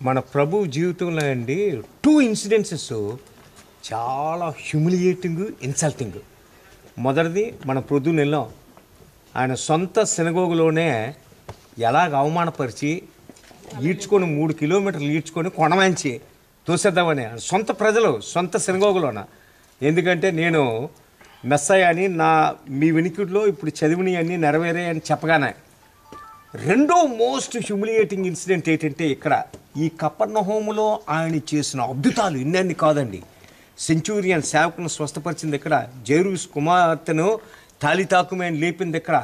మన ప్రభు జీవితంలో అండి 2 ఇన్సిడెన్సెస్ చాలా హ్యూమిలియేటింగ్, ఇన్సల్టింగ్. మొదటిది మన ప్రొద్దున వెళ్ళాం, ఆయన సొంత సినగోగులోనే ఎలాగ అవమానపరిచి ఈడ్చుకొని 3 కిలోమీటర్లు ఈడ్చుకొని కొనమంచి తోసేద్దామని సొంత ప్రజలు సొంత సినగోగులోన. ఎందుకంటే నేను మెస్సయ్య అని మీ వినికిడిలో ఇప్పుడు చదివిని అన్నీ నెరవేరాయి అని చెప్పగానే రెండో మోస్ట్ హ్యూమిలియేటింగ్ ఇన్సిడెంట్ ఏంటంటే ఇక్కడ ఈ కపెర్నహూములో ఆయన చేసిన అద్భుతాలు ఇన్ని కాదండి. సెంచూరియన్ సేవకును స్వస్థపరిచింది ఇక్కడ, జైరూస్ కుమార్తెను తాలితాకుమని లేపింది ఇక్కడ,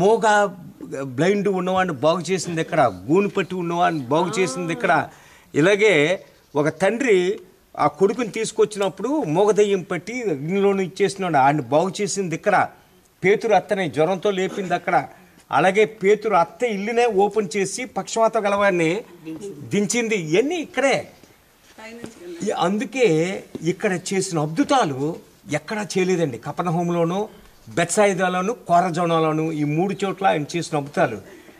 మోగా బ్లైండ్ ఉన్నవాడిని బాగు చేసింది ఇక్కడ, గూను పట్టి ఉన్నవాడిని బాగు చేసింది ఇక్కడ. ఇలాగే ఒక తండ్రి ఆ కొడుకుని తీసుకొచ్చినప్పుడు మోగదయ్యం పట్టి అగ్నిలోని ఇచ్చేసినాడు, ఆయన బాగు చేసింది ఇక్కడ. పేతురు అత్తని జ్వరంతో లేపింది అక్కడ. అలాగే పేతురు అత్త ఇల్లునే ఓపెన్ చేసి పక్షవాత గలవాడిని దించింది. ఇవన్నీ ఇక్కడే. అందుకే ఇక్కడ చేసిన అద్భుతాలు ఎక్కడా చేయలేదండి. కపెర్నహూములోను, బెత్సాయిదాలోను, కోరజోనాలోను ఈ 3 చోట్ల ఆయన చేసిన అద్భుతాలు.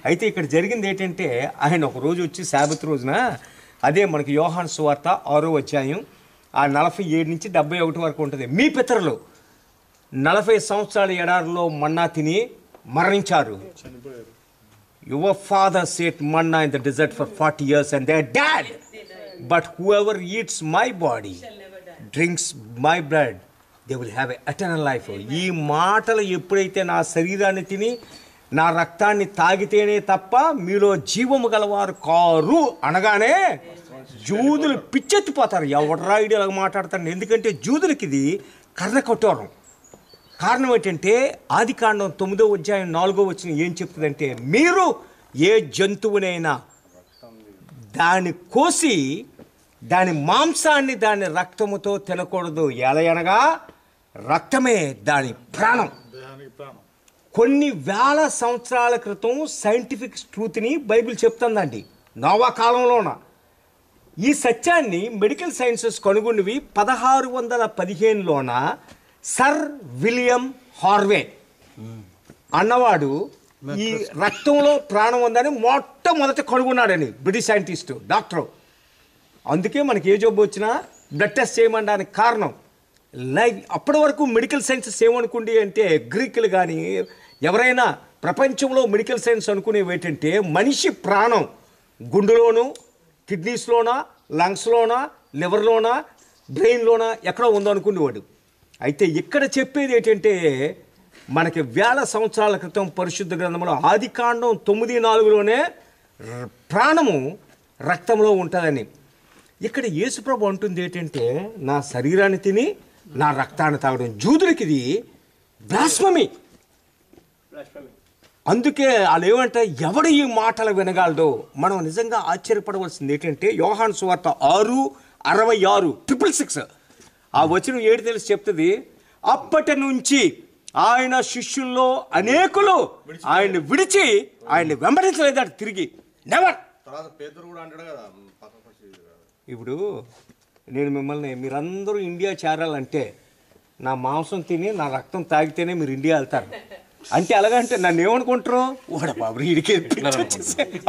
అయితే ఇక్కడ జరిగింది ఏంటంటే ఆయన ఒక రోజు వచ్చి శాబత్ రోజున, అదే మనకి యోహాను సువార్త 6వ అధ్యాయం 47 నుంచి 71 వరకు ఉంటుంది. మీ పితరులు 40 సంవత్సరాల ఎడారిలో మన్నా తిని మరణించారు. Your fathers ate manna in the desert for 40 years and they are dead. But whoever eats my body, drinks my blood, they will have eternal life. ఈ మాటలు ఎప్పుడైతే నా శరీరాన్ని తిని నా రక్తాన్ని తాగితేనే తప్ప మీలో జీవము గలవారు కారు అనగానే జూదులు పిచ్చెత్తిపోతారు. ఎవడ్రా ఇలాగ మాట్లాడతారు? ఎందుకంటే జూదులకి ఇది కర్ణ కఠోరం. కారణం ఏంటంటే ఆదికాండం 9వ అధ్యాయం 4వ వచనం ఏం చెప్తుందంటే, మీరు ఏ జంతువునైనా దాన్ని కోసి దాని మాంసాన్ని దాని రక్తముతో తినకూడదు. ఎలయనగా రక్తమే దాని ప్రాణం. కొన్ని వేల సంవత్సరాల క్రితం సైంటిఫిక్ ట్రూత్ని బైబిల్ చెప్తుందండి. నోవా కాలంలోన ఈ సత్యాన్ని మెడికల్ సైన్సెస్ కనుగొన్నవి 1615లోన సర్ విలియం హార్వే అన్నవాడు ఈ రక్తంలో ప్రాణం ఉందని మొట్టమొదట కనుగొన్నాడని, బ్రిటిష్ సైంటిస్టు, డాక్టరు. అందుకే మనకి ఏ జబ్బు వచ్చినా బ్లడ్ టెస్ట్ చేయమనడానికి కారణం. అప్పటి వరకు మెడికల్ సైన్సెస్ ఏమనుకుంది అంటే, గ్రీకులు కానీ ఎవరైనా ప్రపంచంలో మెడికల్ సైన్స్ అనుకునేవి ఏంటంటే, మనిషి ప్రాణం గుండెలోను, కిడ్నీస్లోనా, లంగ్స్లోనా, లివర్లోనా, బ్రెయిన్లోనా ఎక్కడో ఉందో అనుకునేవాడు. అయితే ఇక్కడ చెప్పేది ఏంటంటే, మనకి వేల సంవత్సరాల క్రితం పరిశుద్ధ గ్రంథంలో ఆదికాండం 9:4లోనే ప్రాణము రక్తంలో ఉంటుందని. ఇక్కడ యేసుప్రభు అంటుంది ఏంటంటే, నా శరీరాన్ని తిని నా రక్తాన్ని తాగడం. జూదులకి ఇది బ్లాస్ఫమీ. అందుకే వాళ్ళు ఏమంటే, ఎవడు ఈ మాటలు వినగలదో. మనం నిజంగా ఆశ్చర్యపడవలసింది ఏంటంటే, యోహాను సువార్త 6:66 666 ఆ వచనం 7 తెలిసి చెప్తుంది. అప్పటి నుంచి ఆయన శిష్యుల్లో అనేకులు ఆయన్ని విడిచి ఆయన్ని వెంబడించలేదట తిరిగి. నెవర్. ఇప్పుడు నేను మిమ్మల్ని, మీరందరూ ఇండియా చేరాలంటే నా మాంసం తిని నా రక్తం తాగితేనే మీరు ఇండియా వెళ్తారు అంటే అలాగంటే నన్ను ఏమనుకుంటారు? ఓడ బాబు వీడికి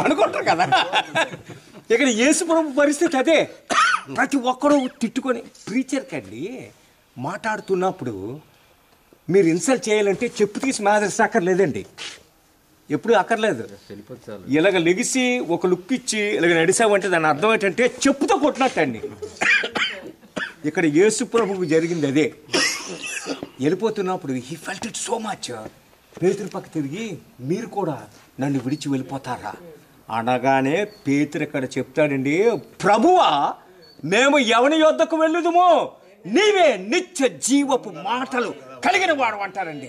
అనుకుంటారు కదా. ఇక్కడ యేసుప్రభు పరిస్థితి అదే. ప్రతి ఒక్కరూ తిట్టుకొని, ప్రీచర్ కండి మాట్లాడుతున్నప్పుడు మీరు ఇన్సల్ట్ చేయాలంటే చెప్పు తీసి మాట్లాడక్కర్లేదండి, ఎప్పుడు అక్కర్లేదు. ఇలాగ లెగిసి ఒక లుక్ ఇచ్చి ఇలాగ నడిసామంటే దాని అర్థం ఏంటంటే చెప్పుతో కొట్టినట్టండి. ఇక్కడ యేసు ప్రభువుకు జరిగింది అదే. వెళ్ళిపోతున్నప్పుడు he felt it so much. పేతురు పక్క తిరిగి, మీరు కూడా నన్ను విడిచి వెళ్ళిపోతారా అనగానే పేతురు ఇక్కడ చెప్తాడండి, ప్రభువా మేము ఎవని యొద్దకు వెళ్ళుదుమో నీవే నిత్య జీవపు మాటలు కలిగిన వాడు అంటారండి.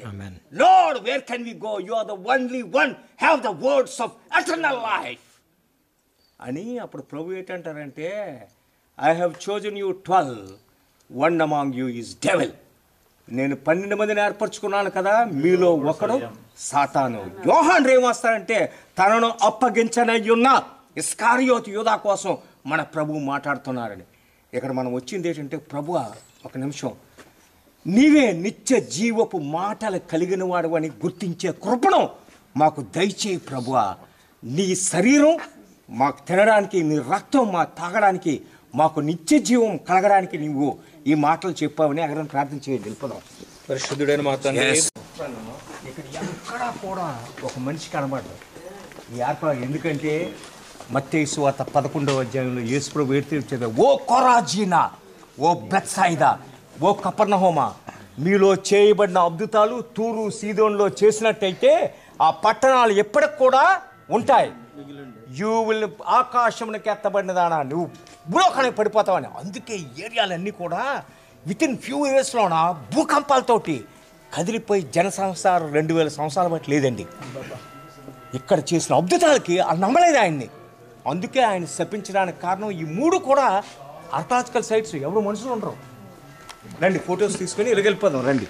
Lord where can we go, you are the only one have the words of eternal life అని. అప్పుడు ప్రభు ఏంటంటారంటే, I have chosen you 12, one among you is devil. నేను 12 మందిని ఏర్పరచుకున్నాను కదా, మీలో ఒకడు సాతాను. యోహాను ఏమొస్తారంటే, తనను అప్పగించనయ్యున్న ఇస్కారియోతు యూదా కోసం మన ప్రభువు మాట్లాడుతున్నారని. ఇక్కడ మనం వచ్చింది ఏంటంటే, ప్రభువా ఒక నిమిషం, నీవే నిత్య జీవపు మాటలు కలిగిన వాడు అని గుర్తించే కృపను మాకు దయచేయి ప్రభువా. నీ శరీరం మాకు తినడానికి నీ రక్తం మా తాగడానికి మాకు నిత్య జీవం కలగడానికి నువ్వు ఈ మాటలు చెప్పావని అక్కడ ప్రార్థన చేయండి. వెళ్ళిపోదాం. పరిశుద్ధుడైన మా తండ్రి, ఇక్కడ ఎక్కడా కూడా ఒక మనిషి కనబడదు ఈ ఏర్పాటు. ఎందుకంటే మత్తయి సువార్త 11వ అధ్యాయంలో యేసుప్రభు ఏడ్చేది, ఓ కొరాజీనా, ఓ బెత్సాయిదా, ఓ కపర్నహోమా, మీలో చేయబడిన అద్భుతాలు తూరు సీదోన్లో చేసినట్టయితే ఆ పట్టణాలు ఎప్పటికి కూడా ఉంటాయి. యూ విల్ ఆకాశమునికి ఎత్తబడినదానా నువ్వు భూలోకానికి పడిపోతావని. అందుకే ఏరియాలన్నీ కూడా వితిన్ ఫ్యూ ఇయర్స్లోన భూకంపాలతోటి కదిలిపోయి జన సంవత్సరాలు 2000 సంవత్సరాల బట్టి లేదండి. ఇక్కడ చేసిన అద్భుతాలకి అది నమ్మలేదు ఆయన్ని. అందుకే ఆయన శపించడానికి కారణం ఈ 3 కూడా ఆర్కలాజికల్ సైట్స్. ఎవరు మనుషులు ఉండరు. రండి ఫొటోస్ తీసుకొని వెళ్ళిపోదాం. రండి.